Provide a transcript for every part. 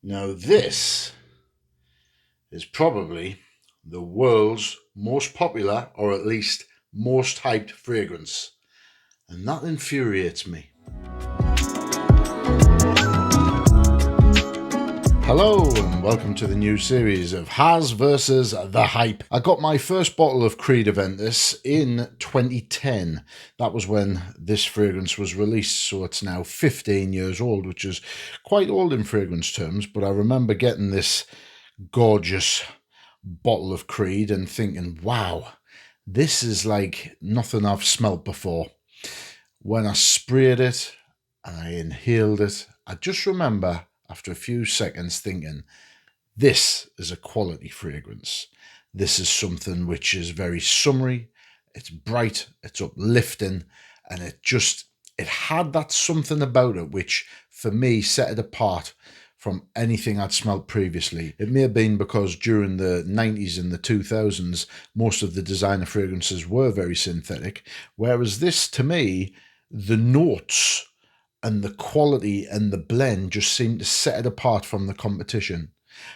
Now, this is probably the world's most popular, or at least most hyped fragrance, and that infuriates me. Hello and welcome to the new series of Haz Vs The Hype. I got my first bottle of Creed Aventus in 2010. That was when this fragrance was released, so it's now 15 years old, which is quite old in fragrance terms, but I remember getting this gorgeous bottle of Creed and thinking, wow, this is like nothing I've smelt before. When I sprayed it and I inhaled it, I just remember after a few seconds thinking, this is a quality fragrance. This is something which is very summery, it's bright, it's uplifting, and it had that something about it which for me set it apart from anything I'd smelt previously. It may have been because during the 90s and the 2000s, most of the designer fragrances were very synthetic, whereas this, to me, the notes and the quality and the blend just seemed to set it apart from the competition.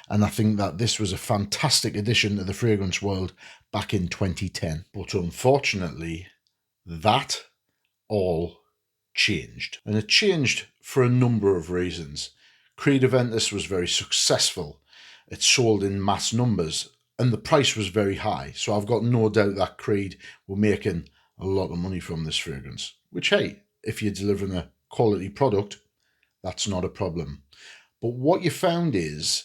And I think that this was a fantastic addition to the fragrance world back in 2010. But unfortunately, that all changed. And it changed for a number of reasons. Creed Aventus was very successful. It sold in mass numbers and the price was very high. So I've got no doubt that Creed were making a lot of money from this fragrance. Which, hey, if you're delivering a quality product, that's not a problem. But what you found is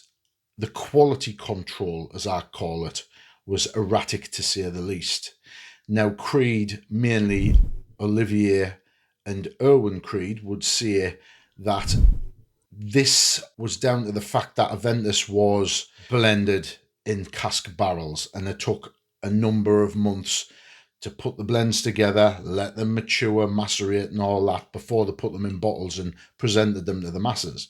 the quality control, as I call it, was erratic to say the least. Now, Creed, mainly Olivier and Erwin Creed, would say that this was down to the fact that Aventus was blended in cask barrels and it took a number of months to put the blends together, let them mature, macerate and all that before they put them in bottles and presented them to the masses.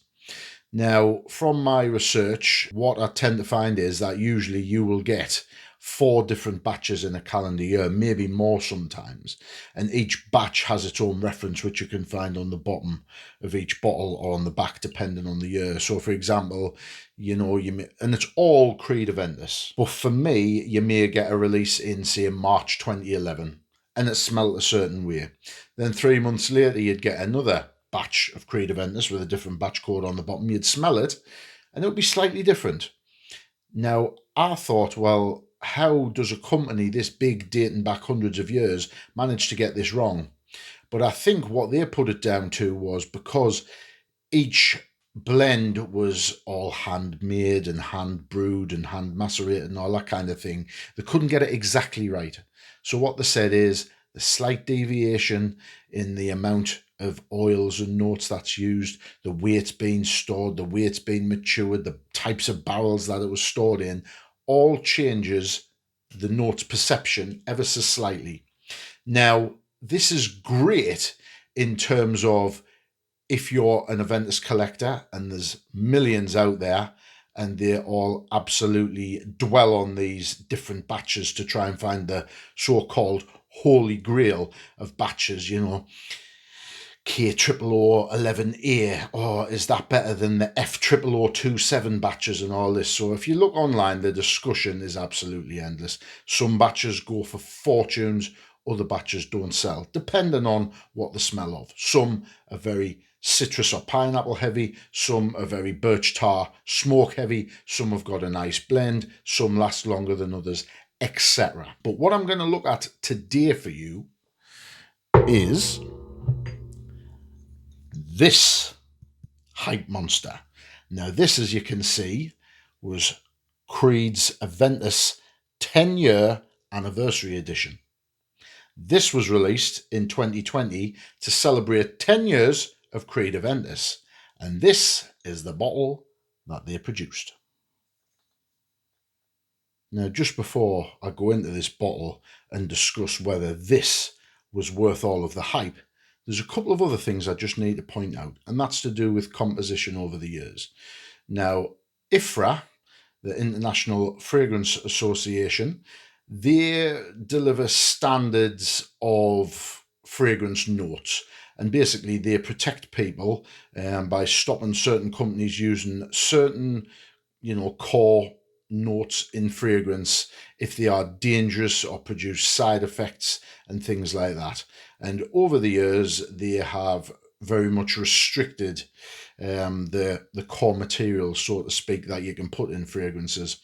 Now, from my research, what I tend to find is that usually you will get 4 different batches in a calendar year, maybe more sometimes. And each batch has its own reference, which you can find on the bottom of each bottle or on the back, depending on the year. So, for example, and it's all Creed Aventus. But for me, you may get a release in, say, March 2011, and it smelled a certain way. Then 3 months later, you'd get another batch of Creed Aventus with a different batch code on the bottom. You'd smell it, and it would be slightly different. Now, I thought, well, how does a company this big, dating back hundreds of years, manage to get this wrong? But I think what they put it down to was because each blend was all handmade and hand brewed and hand macerated and all that kind of thing, they couldn't get it exactly right. So what they said is the slight deviation in the amount of oils and notes that's used, the way it's being stored, the way it's being matured, the types of barrels that it was stored in, all changes the note's perception ever so slightly. Now, this is great in terms of if you're an Aventus collector, and there's millions out there, and they all absolutely dwell on these different batches to try and find the so-called holy grail of batches, K0011A, or is that better than the F0027 batches and all this? So if you look online, the discussion is absolutely endless. Some batches go for fortunes, other batches don't sell, depending on what they smell of. Some are very citrus or pineapple heavy, some are very birch tar smoke heavy, some have got a nice blend, some last longer than others, etc. But what I'm going to look at today for you is this hype monster. Now this, as you can see, was Creed's Aventus 10-year anniversary edition. This was released in 2020 to celebrate 10 years of Creed Aventus, and this is the bottle that they produced. Now, just before I go into this bottle and discuss whether this was worth all of the hype, there's a couple of other things I just need to point out, and that's to do with composition over the years. Now, IFRA, the International Fragrance Association, they deliver standards of fragrance notes, And basically they protect people by stopping certain companies using certain, core notes in fragrance if they are dangerous or produce side effects and things like that. And over the years, they have very much restricted the core material, so to speak, that you can put in fragrances.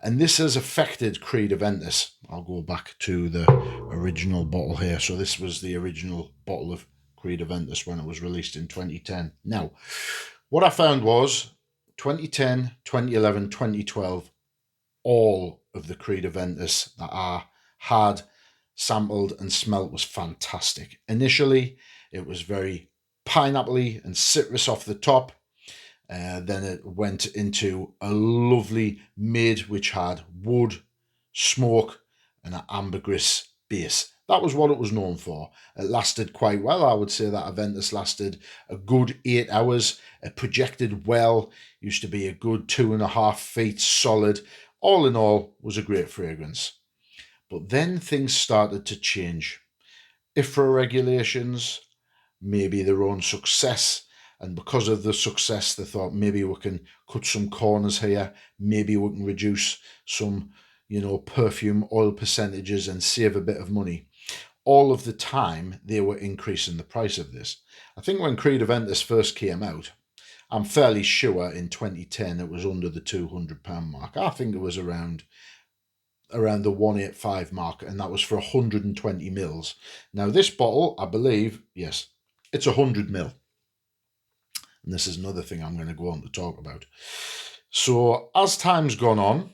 And this has affected Creed Aventus. I'll go back to the original bottle here. So this was the original bottle of Creed Aventus when it was released in 2010. Now, what I found was 2010, 2011, 2012, all of the Creed Aventus that I had sampled and smelt was fantastic. Initially, it was very pineapple-y and citrus off the top. Then it went into a lovely mid which had wood, smoke, and an ambergris base. That was what it was known for. It lasted quite well. I would say that Aventus lasted a good 8 hours. It projected well, used to be a good 2.5 feet solid. All in all, was a great fragrance. But then things started to change. IFRA regulations, maybe their own success, and because of the success they thought maybe we can cut some corners here, maybe we can reduce some perfume oil percentages and save a bit of money. All of the time they were increasing the price of this. I think when Creed Aventus first came out, I'm fairly sure in 2010 it was under the £200 mark. I think it was around the 185 mark, and that was for 120 mils. Now this bottle, I believe, yes, it's 100 mil. And this is another thing I'm going to go on to talk about. So as time's gone on,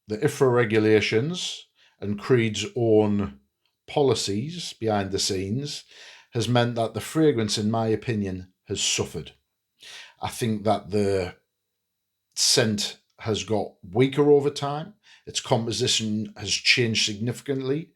the IFRA regulations and Creed's own policies behind the scenes has meant that the fragrance, in my opinion, has suffered. I think that the scent has got weaker over time. Its composition has changed significantly.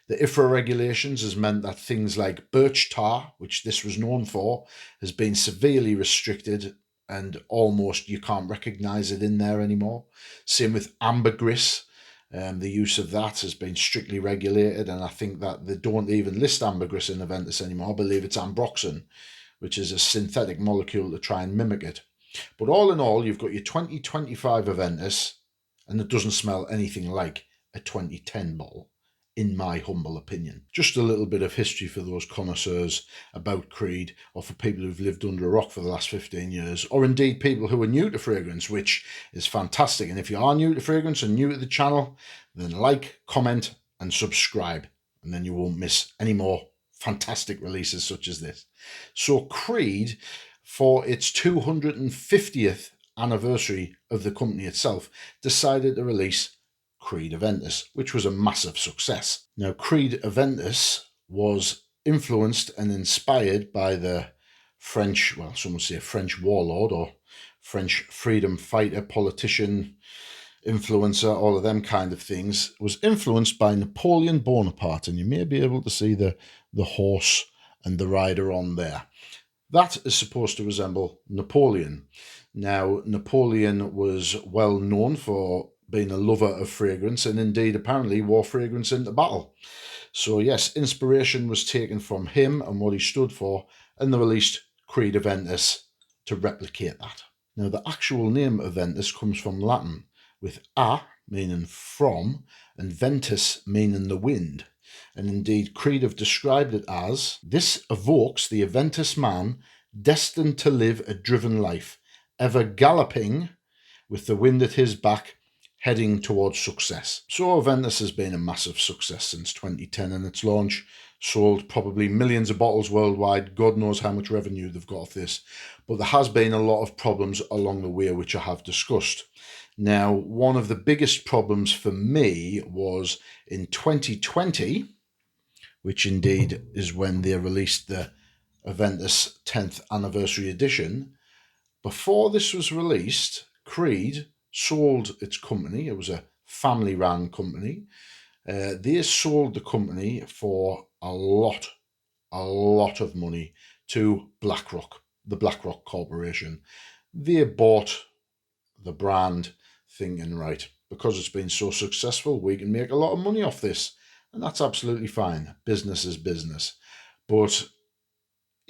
The IFRA regulations has meant that things like birch tar, which this was known for, has been severely restricted and almost you can't recognise it in there anymore. Same with ambergris. The use of that has been strictly regulated, and I think that they don't even list ambergris in Aventus anymore. I believe it's ambroxan, which is a synthetic molecule to try and mimic it. But all in all, you've got your 2025 Aventus, and it doesn't smell anything like a 2010 bottle, in my humble opinion. Just a little bit of history for those connoisseurs about Creed, or for people who've lived under a rock for the last 15 years, or indeed people who are new to fragrance, which is fantastic. And if you are new to fragrance and new to the channel, then like, comment, and subscribe, and then you won't miss any more fantastic releases such as this. So Creed, for its 250th anniversary of the company itself, decided to release Creed Aventus, which was a massive success. Now, Creed Aventus was influenced and inspired by the French, well, some would say French warlord or French freedom fighter, politician, influencer, all of them kind of things. It was influenced by Napoleon Bonaparte, and you may be able to see the horse and the rider on there. That is supposed to resemble Napoleon. Now, Napoleon was well known for being a lover of fragrance, and indeed apparently wore fragrance into battle. So yes, inspiration was taken from him and what he stood for, and they released Creed Aventus to replicate that. Now, the actual name Aventus comes from Latin, with a meaning from and ventus meaning the wind. And indeed, Creed have described it as, this evokes the Aventus man destined to live a driven life, ever galloping with the wind at his back, heading towards success. So Aventus has been a massive success since 2010 and its launch. Sold probably millions of bottles worldwide. God knows how much revenue they've got off this. But there has been a lot of problems along the way, which I have discussed. Now, one of the biggest problems for me was in 2020, which indeed is when they released the Aventus 10th anniversary edition. Before this was released, Creed sold its company. It was a family-run company. They sold the company for a lot of money to BlackRock, the BlackRock Corporation. They bought the brand thinking, right, because it's been so successful, we can make a lot of money off this. And that's absolutely fine. Business is business. But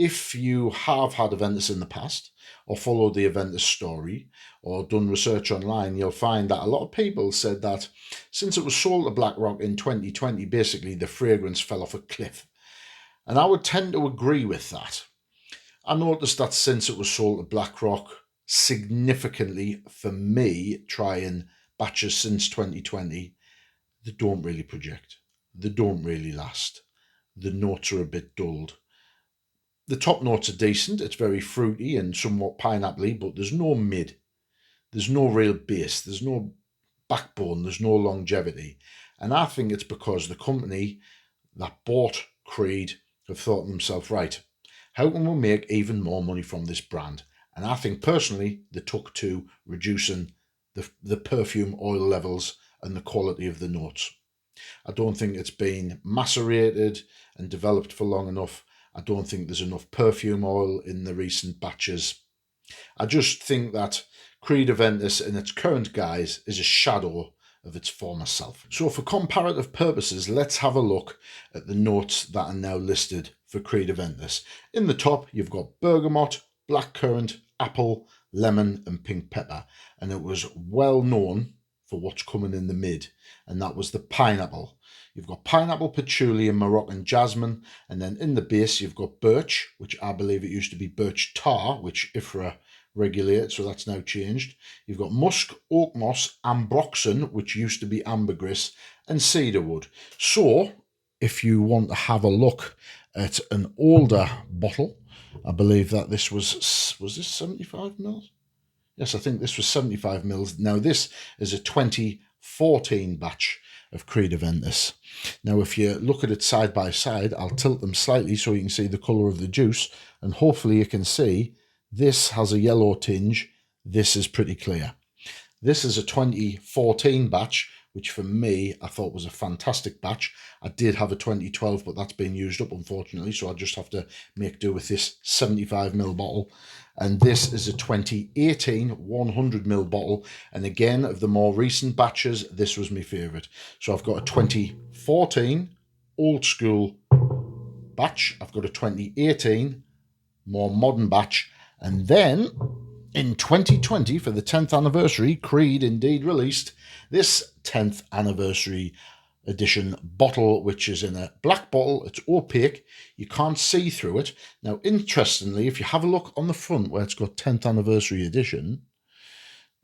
if you have had Aventus in the past, or followed the Aventus story, or done research online, you'll find that a lot of people said that since it was sold to BlackRock in 2020, basically the fragrance fell off a cliff. And I would tend to agree with that. I noticed that since it was sold to BlackRock, significantly for me, trying batches since 2020, they don't really project. They don't really last. The notes are a bit dulled. The top notes are decent. It's very fruity and somewhat pineapple-y, but there's no mid. There's no real base. There's no backbone. There's no longevity. And I think it's because the company that bought Creed have thought to themselves, right, how can we make even more money from this brand? And I think personally they took to reducing the perfume oil levels and the quality of the notes. I don't think it's been macerated and developed for long enough. I don't think there's enough perfume oil in the recent batches. I just think that Creed Aventus in its current guise is a shadow of its former self. So for comparative purposes, let's have a look at the notes that are now listed for Creed Aventus. In the top, you've got bergamot, blackcurrant, apple, lemon and pink pepper. And it was well known for what's coming in the mid, and that was the pineapple. You've got pineapple, patchouli and Moroccan jasmine, and then in the base you've got birch, which I believe it used to be birch tar, which IFRA regulated, so that's now changed. You've got musk, oak moss, ambroxan, which used to be ambergris, and cedarwood. So if you want to have a look at an older bottle, I believe that this was this 75 mils? Yes, I think this was 75 mils. Now this is a 2014 batch of Creed Aventus. Now if you look at it side by side, I'll tilt them slightly so you can see the colour of the juice, and hopefully you can see this has a yellow tinge. This is pretty clear. This is a 2014 batch, which for me, I thought was a fantastic batch. I did have a 2012, but that's been used up, unfortunately, so I just have to make do with this 75ml bottle. And this is a 2018 100ml bottle. And again, of the more recent batches, this was my favourite. So I've got a 2014 old school batch. I've got a 2018 more modern batch. And then in 2020, for the 10th anniversary, Creed indeed released this 10th anniversary edition bottle, which is in a black bottle. It's opaque. You can't see through it. Now, interestingly, if you have a look on the front where it's got 10th anniversary edition,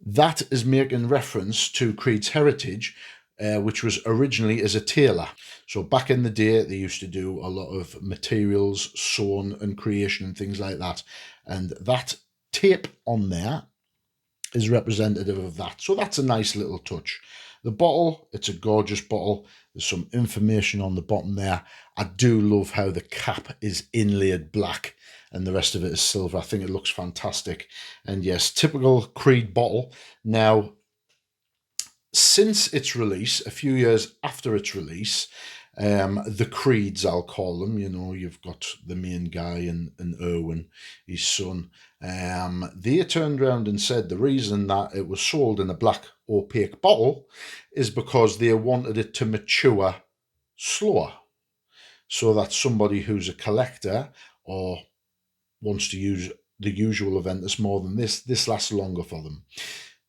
that is making reference to Creed's heritage, which was originally as a tailor. So back in the day, they used to do a lot of materials, sewn and creation and things like that. And that tape on there is representative of that. So that's a nice little touch. The bottle, it's a gorgeous bottle. There's some information on the bottom there. I do love how the cap is inlaid black and the rest of it is silver. I think it looks fantastic. And yes, typical Creed bottle. Now, since its release, a few years after its release, the Creeds, I'll call them, you know, you've got the main guy and Erwin, his son, they turned around and said the reason that it was sold in a black opaque bottle is because they wanted it to mature slower, so that somebody who's a collector or wants to use the usual Aventus more than this lasts longer for them.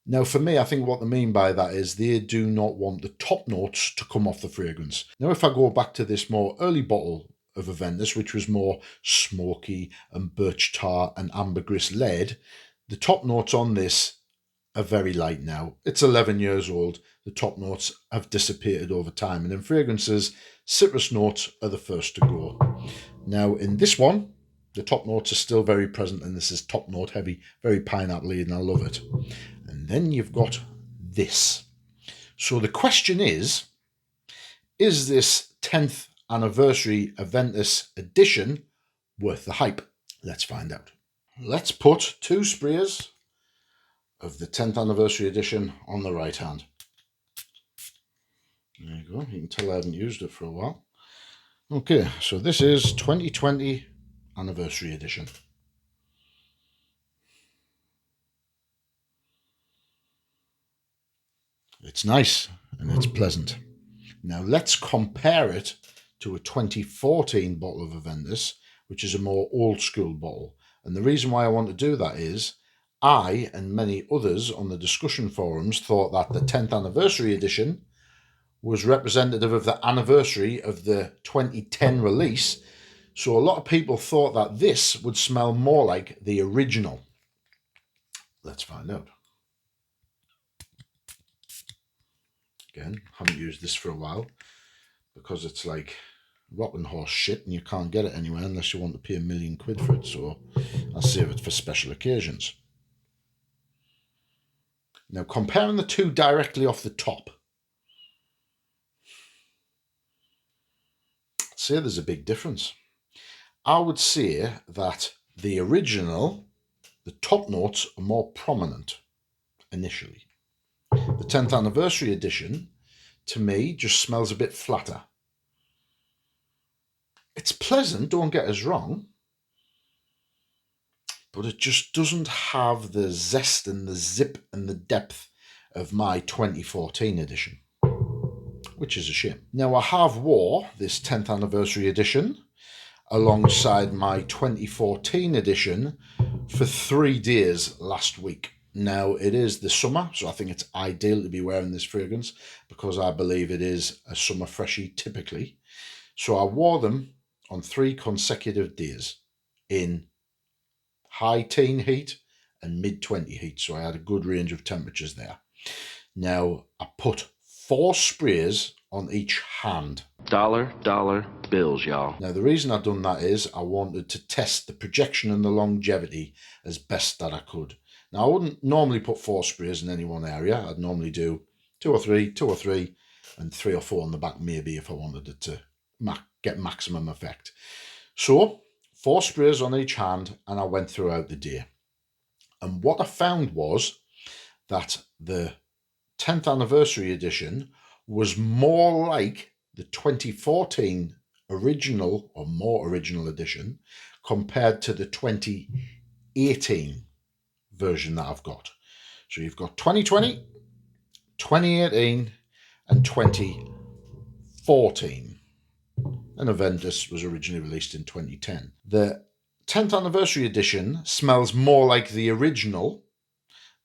Now, for me, I think what they mean by that is they do not want the top notes to come off the fragrance. Now, if I go back to this more early bottle of Aventus, which was more smoky and birch tar and ambergris lead, the top notes on this are very light now. It's 11 years old. The top notes have dissipated over time. And in fragrances, citrus notes are the first to go. Now, in this one, the top notes are still very present, and this is top note heavy, very pineapple-y, and I love it. And then you've got this. So the question is this 10th anniversary Aventus edition worth the hype? Let's find out. Let's put 2 sprays of the 10th anniversary edition on the right hand. There you go. You can tell I haven't used it for a while. Okay, so this is 2020 anniversary edition. It's nice and it's pleasant. Now let's compare it to a 2014 bottle of Aventus, which is a more old school bottle. And the reason why I want to do that is I and many others on the discussion forums thought that the 10th anniversary edition was representative of the anniversary of the 2010 release. So a lot of people thought that this would smell more like the original. Let's find out. Again, haven't used this for a while because it's like rotten horse shit and you can't get it anywhere unless you want to pay £1 million for it. So I'll save it for special occasions. Now, comparing the two directly off the top, I'd say there's a big difference. I would say that the original, the top notes are more prominent initially. The 10th anniversary edition, to me, just smells a bit flatter. It's pleasant, don't get us wrong, but it just doesn't have the zest and the zip and the depth of my 2014 edition, which is a shame. Now, I have wore this 10th anniversary edition alongside my 2014 edition for 3 days last week. Now, it is the summer, so I think it's ideal to be wearing this fragrance because I believe it is a summer freshie typically. So I wore them on 3 consecutive days in high teen heat and mid-20 heat, so I had a good range of temperatures there. Now, I put 4 sprays on each hand. Dollar bills, y'all. Now, the reason I've done that is I wanted to test the projection and the longevity as best that I could. Now, I wouldn't normally put 4 sprays in any one area. I'd normally do 2 or 3, and 3 or 4 on the back, maybe, if I wanted it to get maximum effect. So, 4 sprays on each hand, and I went throughout the day. And what I found was that the 10th anniversary edition was more like the 2014 original or more original edition compared to the 2018 version that I've got. So you've got 2020, 2018 and 2014. And Aventus was originally released in 2010. The 10th anniversary edition smells more like the original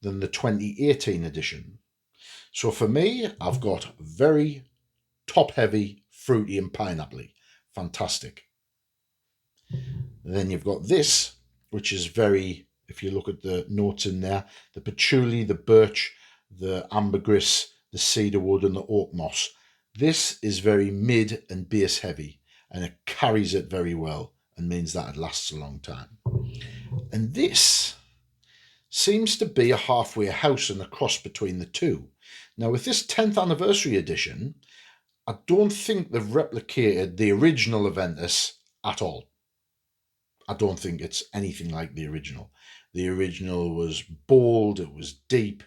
than the 2018 edition. So for me, I've got very top-heavy, fruity and pineapple-y. Fantastic. Then you've got this, which is very, if you look at the notes in there, the patchouli, the birch, the ambergris, the cedarwood and the oak moss. This is very mid and base heavy, and it carries it very well and means that it lasts a long time. And this seems to be a halfway house and a cross between the two. Now, with this 10th anniversary edition, I don't think they've replicated the original Aventus at all. I don't think it's anything like the original. The original was bold, it was deep,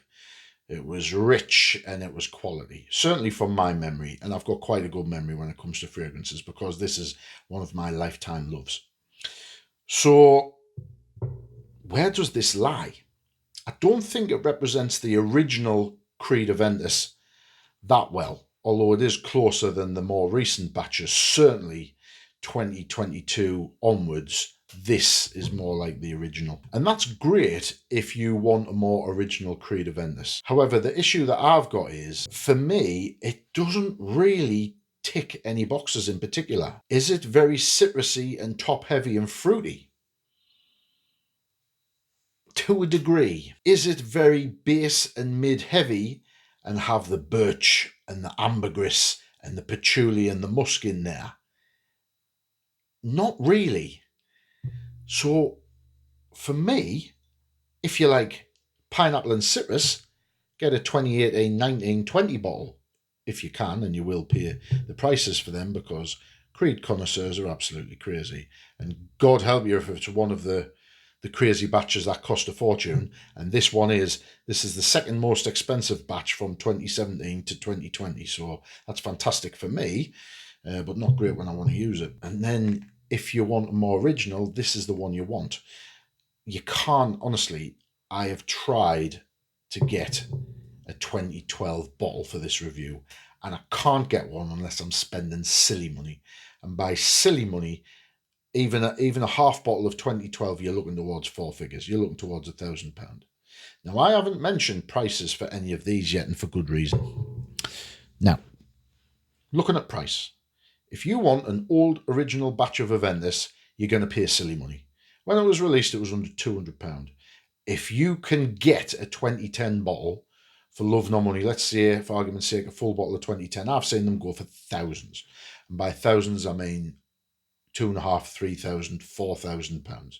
it was rich, and it was quality. Certainly from my memory, and I've got quite a good memory when it comes to fragrances because this is one of my lifetime loves. So, where does this lie? I don't think it represents the original Creed Aventus that well, although it is closer than the more recent batches. Certainly 2022 onwards, this is more like the original. And that's great if you want a more original Creed Aventus. However, the issue that I've got is, for me, it doesn't really tick any boxes in particular. Is it very citrusy and top-heavy and fruity? To a degree. Is it very base and mid-heavy and have the birch and the ambergris and the patchouli and the musk in there? Not really. So for me, if you like pineapple and citrus, get a 2018, 19, 20 bottle if you can, and you will pay the prices for them because Creed connoisseurs are absolutely crazy. And God help you if it's one of the crazy batches that cost a fortune, and this is the second most expensive batch from 2017 to 2020, so that's fantastic for me, but not great when I want to use it. And then if you want a more original, this is the one you want. You can't, honestly, I have tried to get a 2012 bottle for this review, and I can't get one unless I'm spending silly money. And by silly money, even a half bottle of 2012, you're looking towards four figures. You're looking towards £1,000. Now, I haven't mentioned prices for any of these yet, and for good reason. Now, looking at price, if you want an old original batch of Aventus, you're going to pay silly money. When it was released, it was under £200. If you can get a 2010 bottle for love nor money, let's say, for argument's sake, a full bottle of 2010, I've seen them go for thousands. And by thousands, I mean £2,500, £3,000, £4,000,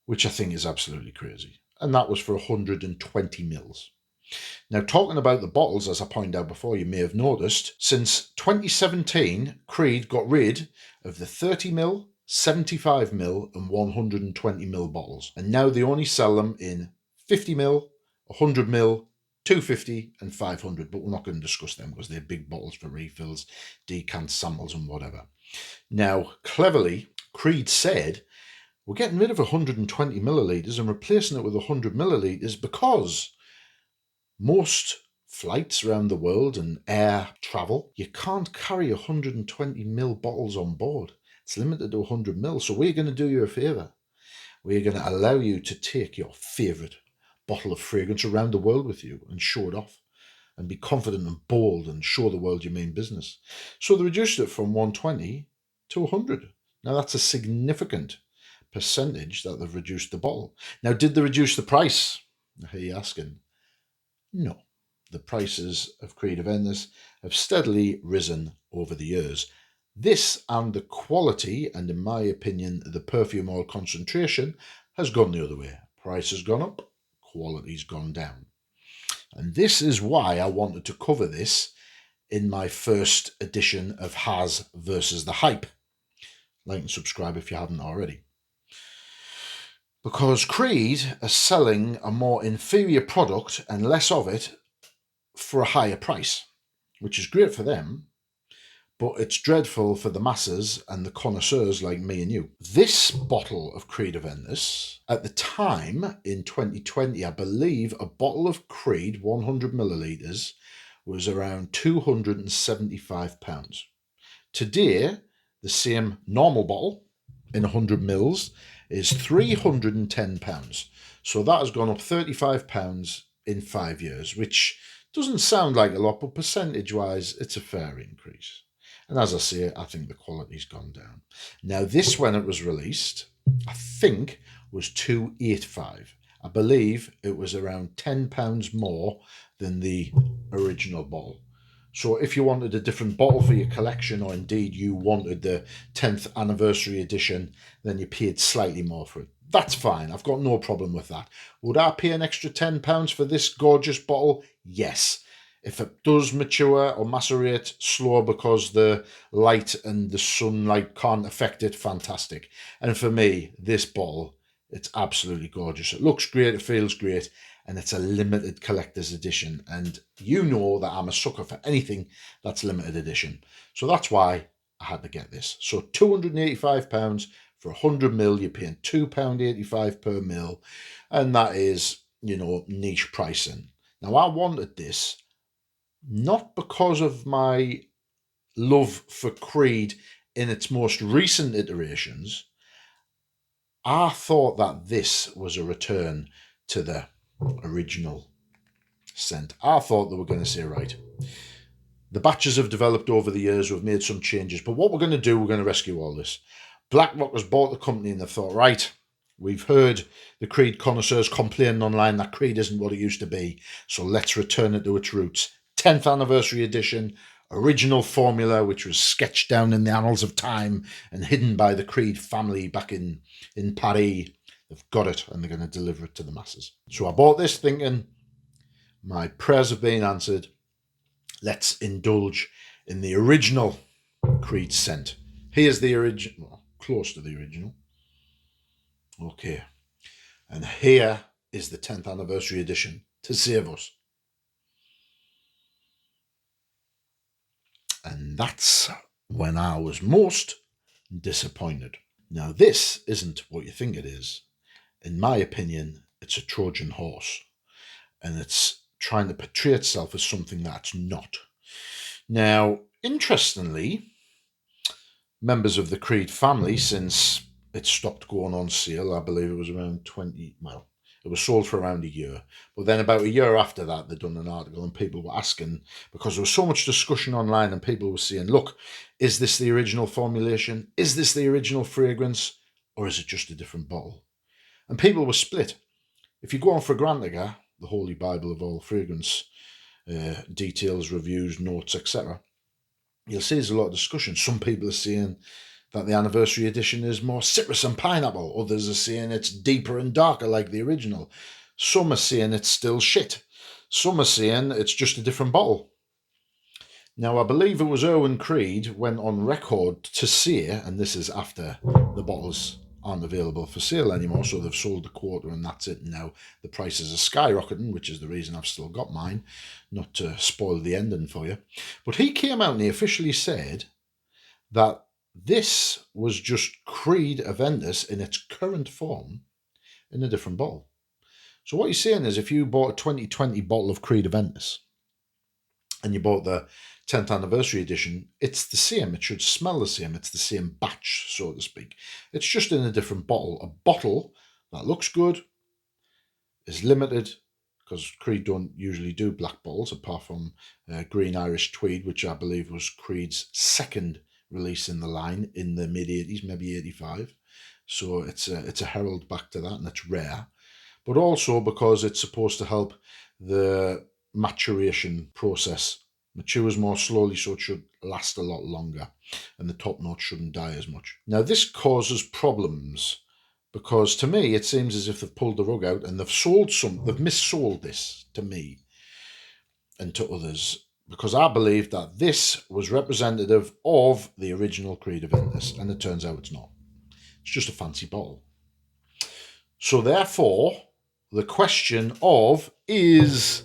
which I think is absolutely crazy. And that was for 120 mils. Now, talking about the bottles, as I pointed out before, you may have noticed, since 2017, Creed got rid of the 30ml, 75ml and 120ml bottles. And now they only sell them in 50ml, 100ml, 250 and 500, but we're not going to discuss them because they're big bottles for refills, decants, samples and whatever. Now, cleverly, Creed said, we're getting rid of 120 millilitres and replacing it with 100 millilitres because most flights around the world and air travel, you can't carry 120ml bottles on board. It's limited to 100ml. So we're going to do you a favour. We're going to allow you to take your favourite bottle of fragrance around the world with you and show it off and be confident and bold and show the world your main business. So they reduced it from 120 to 100. Now that's a significant percentage that they've reduced the bottle. Now, did they reduce the price? I hear you asking. No. The prices of Creed Aventus have steadily risen over the years. This and the quality, and in my opinion, the perfume oil concentration, has gone the other way. Price has gone up, quality's gone down. And this is why I wanted to cover this in my first edition of Haz Vs The Hype. Like and subscribe if you haven't already. Because Creed are selling a more inferior product and less of it for a higher price, which is great for them, but it's dreadful for the masses and the connoisseurs like me and you. This bottle of Creed Aventus, at the time in 2020, I believe a bottle of Creed 100 millilitres was around £275. Today, the same normal bottle in 100 mils is £310. So that has gone up £35 in 5 years, which doesn't sound like a lot, but percentage-wise, it's a fair increase. And as I say, I think the quality's gone down. Now, this, when it was released, I think was £285. I believe it was around £10 more than the original bottle. So if you wanted a different bottle for your collection, or indeed you wanted the 10th anniversary edition, then you paid slightly more for it. That's fine. I've got no problem with that. Would I pay an extra £10 for this gorgeous bottle? Yes. If it does mature or macerate slower because the light and the sunlight can't affect it, fantastic. And for me, this bottle, it's absolutely gorgeous. It looks great, it feels great, and it's a limited collector's edition. And you know that I'm a sucker for anything that's limited edition. So that's why I had to get this. So £285 for 100ml, you're paying £2.85 per mil. And that is, niche pricing. Now, I wanted this not because of my love for Creed in its most recent iterations. I thought that this was a return to the original scent. I thought they were going to say, right, the batches have developed over the years, we've made some changes, but what we're going to do, we're going to rescue all this. BlackRock has bought the company and they thought, right, we've heard the Creed connoisseurs complaining online that Creed isn't what it used to be, so let's return it to its roots. 10th anniversary edition, original formula, which was sketched down in the annals of time and hidden by the Creed family back in Paris. They've got it and they're going to deliver it to the masses. So I bought this thinking, my prayers have been answered. Let's indulge in the original Creed scent. Here's the original, well, close to the original. Okay. And here is the 10th anniversary edition to save us. And that's when I was most disappointed. Now, this isn't what you think it is. In my opinion, it's a Trojan horse. And it's trying to portray itself as something that's not. Now, interestingly, members of the Creed family, since it stopped going on sale. I believe it was around 20, well, it was sold for around a year. But then about a year after that, they'd done an article and people were asking, because there was so much discussion online and people were saying, look, is this the original formulation? Is this the original fragrance? Or is it just a different bottle? And people were split. If you go on Fragrantica, the holy bible of all fragrance, details, reviews, notes, etc., you'll see there's a lot of discussion. Some people are saying that the anniversary edition is more citrus and pineapple. Others are saying it's deeper and darker like the original. Some are saying it's still shit. Some are saying it's just a different bottle. Now, I believe it was Owen Creed went on record to say, and this is after the bottles aren't available for sale anymore, so they've sold a quarter and that's it. Now the prices are skyrocketing, which is the reason I've still got mine, not to spoil the ending for you. But he came out and he officially said that this was just Creed Aventus in its current form in a different bottle. So what he's saying is if you bought a 2020 bottle of Creed Aventus and you bought the 10th anniversary edition, it's the same. It should smell the same. It's the same batch, so to speak. It's just in a different bottle. A bottle that looks good, is limited, because Creed don't usually do black bottles apart from Green Irish Tweed, which I believe was Creed's second release in the line in the mid-80s, maybe 85. So it's a herald back to that, and it's rare. But also because it's supposed to help the maturation process. Matures more slowly, so it should last a lot longer, and the top note shouldn't die as much. Now, this causes problems because to me, it seems as if they've pulled the rug out and they've missold this to me and to others, because I believe that this was representative of the original Creed Aventus, and it turns out it's not. It's just a fancy bottle. So therefore, the question of, is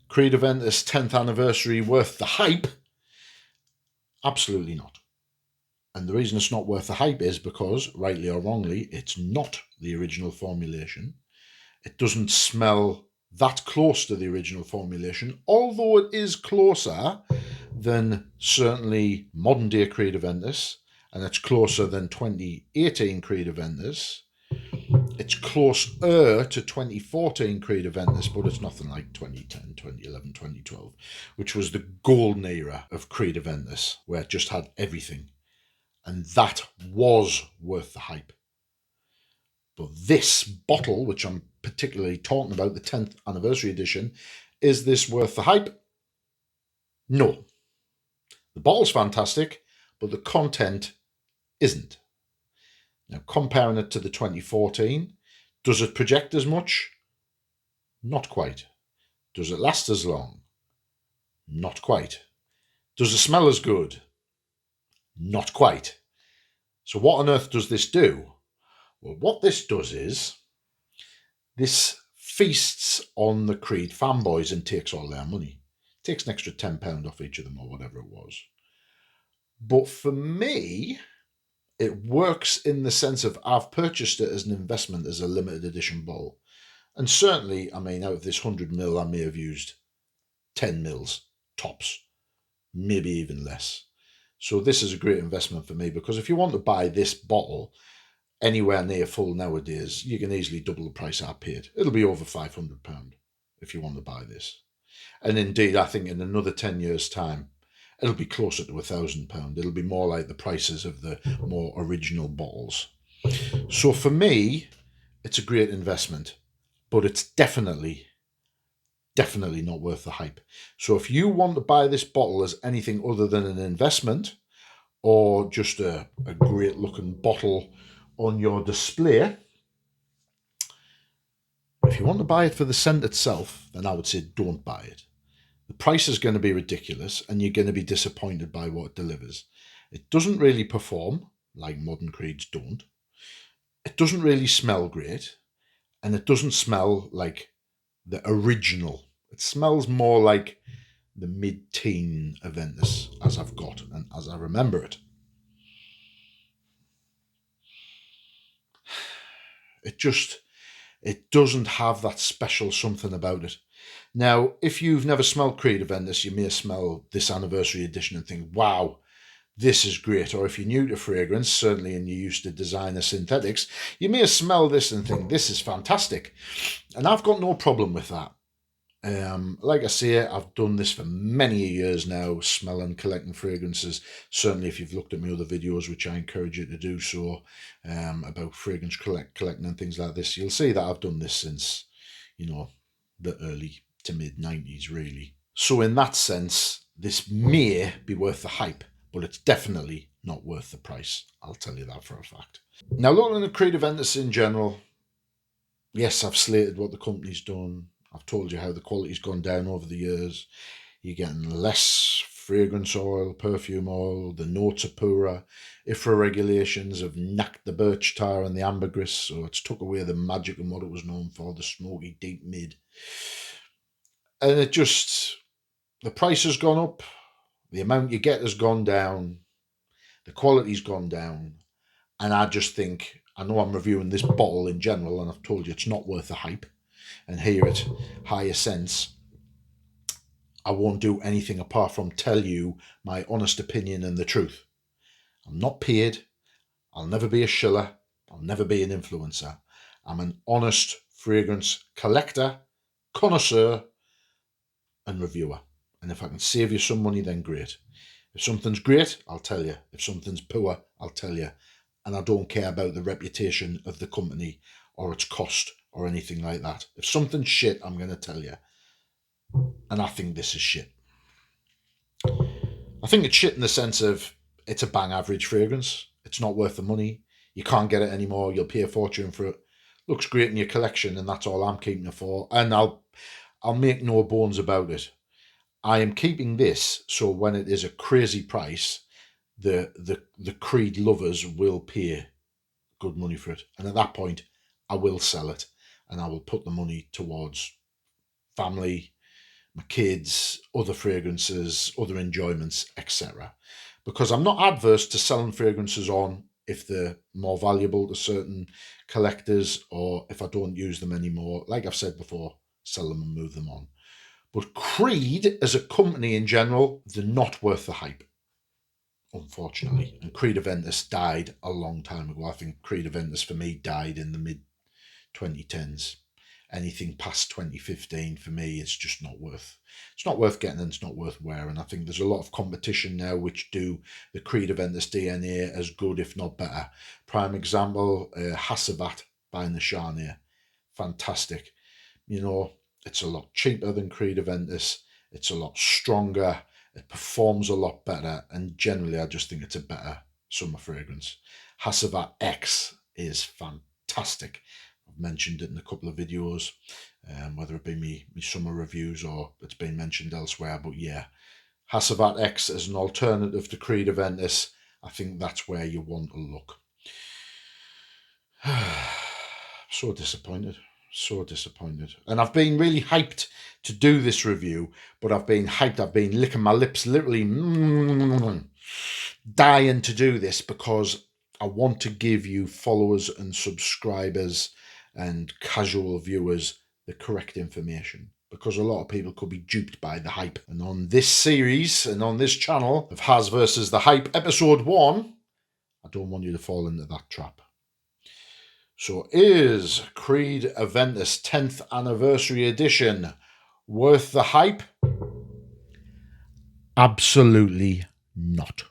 Creed Aventus 10th anniversary worth the hype? Absolutely not. And the reason it's not worth the hype is because, rightly or wrongly, it's not the original formulation. It doesn't smell that close to the original formulation, although it is closer than certainly modern day Creed Aventus, and it's closer than 2018 Creed Aventus. It's closer to 2014 Creed Aventus, but it's nothing like 2010, 2011, 2012, which was the golden era of Creed Aventus, where it just had everything. And that was worth the hype. But this bottle, which I'm particularly talking about, the 10th anniversary edition, is this worth the hype? No. The bottle's fantastic, but the content isn't. Now, comparing it to the 2014, does it project as much? Not quite. Does it last as long? Not quite. Does it smell as good? Not quite. So what on earth does this do? Well, what this does is this feasts on the Creed fanboys and takes all their money. Takes an extra £10 off each of them or whatever it was. But for me, it works in the sense of I've purchased it as an investment, as a limited edition bottle. And certainly, I mean, out of this 100ml, I may have used 10 mils tops, maybe even less. So this is a great investment for me, because if you want to buy this bottle anywhere near full nowadays, you can easily double the price I paid. It'll be over £500 if you want to buy this. And indeed, I think in another 10 years' time, it'll be closer to £1,000. It'll be more like the prices of the more original bottles. So for me, it's a great investment, but it's definitely not worth the hype. So if you want to buy this bottle as anything other than an investment, or just a great looking bottle on your display, if you want to buy it for the scent itself, then I would say don't buy it. The price is going to be ridiculous and you're going to be disappointed by what it delivers. It doesn't really perform like modern Creeds don't. It doesn't really smell great, and it doesn't smell like the original. It smells more like the mid-teen Aventus as I've got and as I remember it. It doesn't have that special something about it. Now, if you've never smelled Creed Aventus, you may smell this anniversary edition and think, wow, this is great. Or if you're new to fragrance, certainly, and you're used to designer synthetics, you may smell this and think, this is fantastic. And I've got no problem with that. Like I say, I've done this for many years now, smelling, collecting fragrances. Certainly, if you've looked at my other videos, which I encourage you to do so, about fragrance collecting and things like this, you'll see that I've done this since, the early to mid 90s, really. So in that sense, this may be worth the hype, but it's definitely not worth the price. I'll tell you that for a fact. Now, looking at Creed Aventus in general, yes, I've slated what the company's done. I've told you how the quality's gone down over the years. You're getting less fragrance oil, perfume oil, the notes are poorer. IFRA regulations have knacked the birch tar and the ambergris, so it's took away the magic and what it was known for, the smoky deep mid. And the price has gone up, the amount you get has gone down, the quality's gone down, and I just think, I know I'm reviewing this bottle in general, and I've told you it's not worth the hype. And here at Higher Sense, I won't do anything apart from tell you my honest opinion and the truth. I'm not paid. I'll never be a shiller. I'll never be an influencer. I'm an honest fragrance collector, connoisseur, and reviewer. And if I can save you some money, then great. If something's great, I'll tell you. If something's poor, I'll tell you. And I don't care about the reputation of the company or its cost or anything like that. If something's shit, I'm going to tell you. And I think this is shit. I think it's shit in the sense of it's a bang average fragrance. It's not worth the money. You can't get it anymore. You'll pay a fortune for it. Looks great in your collection, and that's all I'm keeping it for. And I'll make no bones about it. I am keeping this so when it is a crazy price, the Creed lovers will pay good money for it. And at that point, I will sell it, and I will put the money towards family, my kids, other fragrances, other enjoyments, etc. Because I'm not adverse to selling fragrances on if they're more valuable to certain collectors, or if I don't use them anymore. Like I've said before, sell them and move them on. But Creed as a company in general, they're not worth the hype, unfortunately. And Creed Aventus died a long time ago. I think Creed Aventus for me died in the mid 2010s. Anything past 2015 for me, it's just not worth. It's not worth getting, and it's not worth wearing. I think there's a lot of competition now which do the Creed Aventus DNA as good, if not better. Prime example, Hassavat by the Charnier. Fantastic. It's a lot cheaper than Creed Aventus. It's a lot stronger. It performs a lot better. And generally, I just think it's a better summer fragrance. Hassavat X is fantastic. I've mentioned it in a couple of videos, whether it be me summer reviews or it's been mentioned elsewhere. But yeah, Hassavat X as an alternative to Creed Aventus, I think that's where you want to look. So disappointed. And I've been really hyped to do this review, but I've been licking my lips, literally dying to do this, because I want to give you followers and subscribers and casual viewers the correct information, because a lot of people could be duped by the hype. And on this series and on this channel of Haz Vs The Hype, episode 1, I don't want you to fall into that trap. So is Creed Aventus 10th Anniversary Edition worth the hype? Absolutely not.